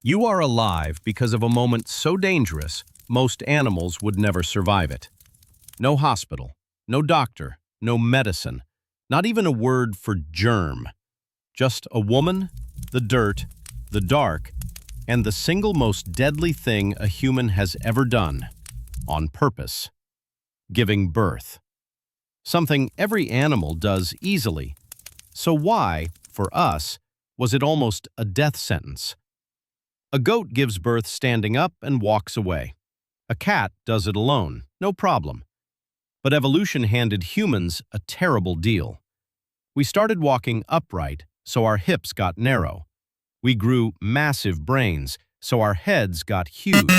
You are alive because of a moment so dangerous, most animals would never survive it. No hospital, no doctor, no medicine, not even a word for germ. Just a woman, the dirt, the dark, and the single most deadly thing a human has ever done, on purpose: giving birth. Something every animal does easily. So why, for us, was it almost a death sentence? A goat gives birth standing up and walks away. A cat does it alone, no problem. But evolution handed humans a terrible deal. We started walking upright, so our hips got narrow. We grew massive brains, so our heads got huge.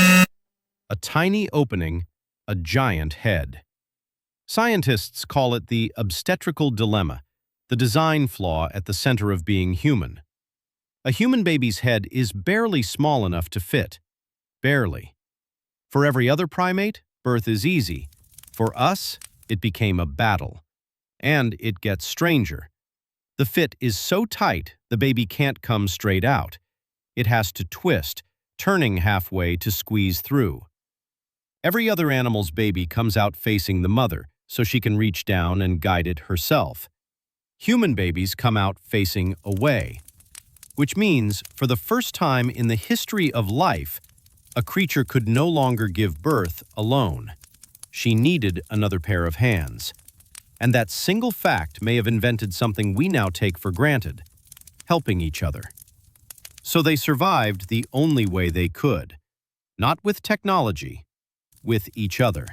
A tiny opening, a giant head. Scientists call it the obstetrical dilemma, the design flaw at the center of being human. A human baby's head is barely small enough to fit. Barely. For every other primate, birth is easy. For us, it became a battle. And it gets stranger. The fit is so tight, the baby can't come straight out. It has to twist, turning halfway to squeeze through. Every other animal's baby comes out facing the mother, so she can reach down and guide it herself. Human babies come out facing away, which means, for the first time in the history of life, a creature could no longer give birth alone. She needed another pair of hands. And that single fact may have invented something we now take for granted: helping each other. So they survived the only way they could. Not with technology, with each other.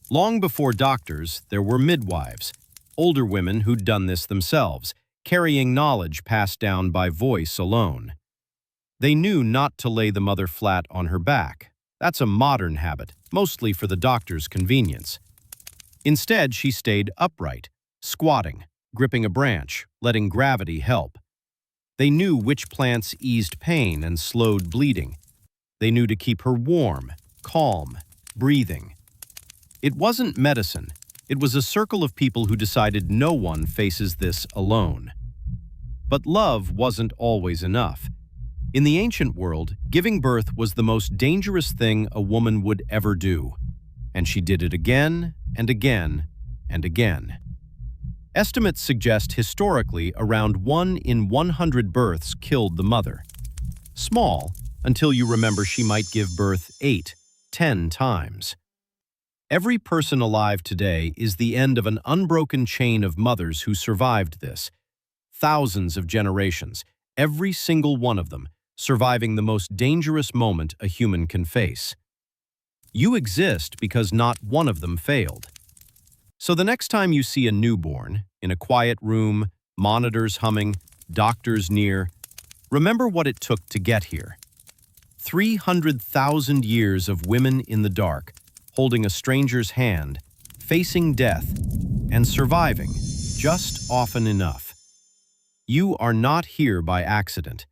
Long before doctors, there were midwives, older women who'd done this themselves, carrying knowledge passed down by voice alone. They knew not to lay the mother flat on her back. That's a modern habit, mostly for the doctor's convenience. Instead, she stayed upright, squatting, gripping a branch, letting gravity help. They knew which plants eased pain and slowed bleeding. They knew to keep her warm, calm, breathing. It wasn't medicine. It was a circle of people who decided no one faces this alone. But love wasn't always enough. In the ancient world, giving birth was the most dangerous thing a woman would ever do. And she did it again and again and again. Estimates suggest historically around 1 in 100 births killed the mother. Small, until you remember she might give birth 8, 10 times. Every person alive today is the end of an unbroken chain of mothers who survived this. Thousands of generations, every single one of them, surviving the most dangerous moment a human can face. You exist because not one of them failed. So the next time you see a newborn, in a quiet room, monitors humming, doctors near, remember what it took to get here. 300,000 years of women in the dark, holding a stranger's hand, facing death, and surviving, just often enough. You are not here by accident.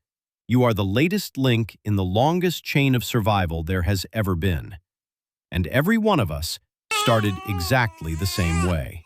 You are the latest link in the longest chain of survival there has ever been. And every one of us started exactly the same way.